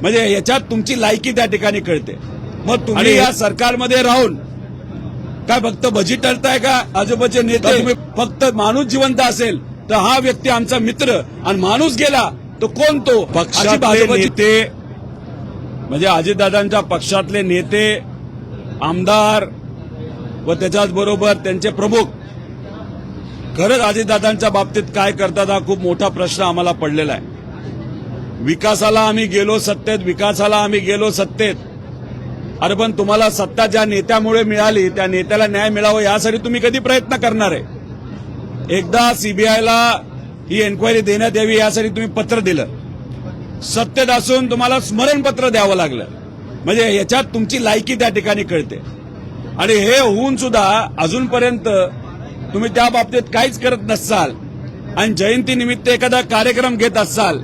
म्हणजे याच्यात तुमची लायकी त्या ठिकाणी कळते। मग तुम्ही या सरकारमध्ये राहून काय फक्त भजी टळताय का? भाजपचे नेते तुम्ही फक्त माणूस जिवंत असेल तर हा व्यक्ती आमचा मित्र आणि माणूस गेला तो कोण तो? पक्षाचे नेते म्हणजे अजितदादांच्या पक्षातले नेते, आमदार व त्याच्याच बरोबर त्यांचे प्रमुख खरंच अजितदादांच्या बाबतीत काय करतात हा खूप मोठा प्रश्न आम्हाला पडलेला आहे। विकासाला आम्ही गेलो सत्तेत, अरे पण तुम्हाला सत्ता ज्या नेत्यामुळे मिळाली त्या नेत्याला न्याय मिळावा यासाठी तुम्ही कधी प्रयत्न करणार आहे? एकदा सीबीआयला ही एन्क्वायरी देण्यात यावी यासाठी तुम्ही पत्र दिलं, सत्तेत असून तुम्हाला स्मरणपत्र द्यावं लागलं, म्हणजे याच्यात तुमची लायकी त्या ठिकाणी कळते। आणि हे होऊन सुद्धा अजूनपर्यंत तुम्ही त्या बाबतीत काहीच करत नसाल आणि जयंतीनिमित्त एखादा कार्यक्रम घेत असाल,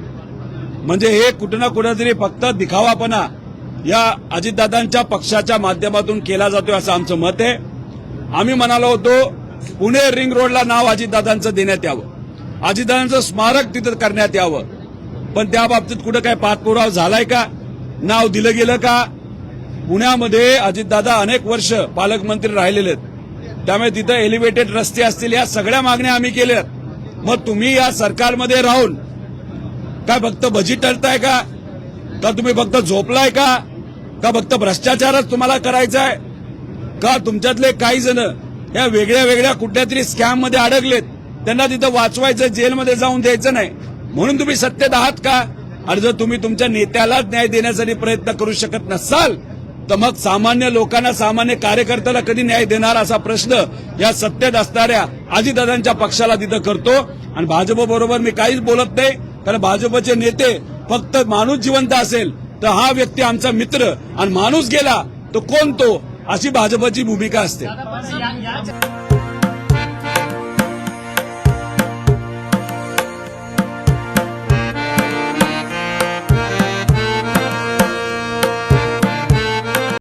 म्हणजे हे कुठं ना कुठं तरी फक्त दिखावापणा या अजितदादांच्या पक्षाच्या माध्यमातून केला जातोय असं आमचं मत आहे। आम्ही म्हणालो होतो पुणे रिंग रोडला नाव अजितदादांचं देण्यात यावं, अजितदादांचं स्मारक तिथं करण्यात यावं, पण त्या बाबतीत कुठं काय पाठपुरावा झालाय का? नाव दिलं गेलं का? पुण्यामध्ये अजितदादा अनेक वर्ष पालकमंत्री राहिलेले आहेत, त्यामुळे तिथं एलिव्हेटेड रस्ते असतील या सगळ्या मागण्या आम्ही केल्यात। मग तुम्ही या सरकारमध्ये राहून काय फक्त भजी टळताय का? का तुम्ही फक्त झोपलाय का? का फक्त भ्रष्टाचारच तुम्हाला करायचा आहे का? तुमच्यातले काही जण या वेगळ्या वेगळ्या कुठल्या तरी स्कॅम मध्ये अडकलेत, त्यांना तिथं वाचवायचं, जेलमध्ये जाऊन द्यायचं नाही म्हणून तुम्ही सत्तेत आहात का? आणि जर तुम्ही तुमच्या नेत्यालाच न्याय देण्यासाठी प्रयत्न करू शकत नसाल तर मग सामान्य लोकांना, सामान्य कार्यकर्त्याला कधी न्याय देणार असा प्रश्न या सत्तेत असणाऱ्या अजितदादांच्या पक्षाला तिथं करतो। आणि भाजप बरोबर मी काहीच बोलत नाही, कारण भाजपचे नेते फक्त माणूस जिवंत असेल तर हा व्यक्ती आमचा मित्र आणि माणूस गेला तो कोण तो, अशी भाजपची भूमिका असते।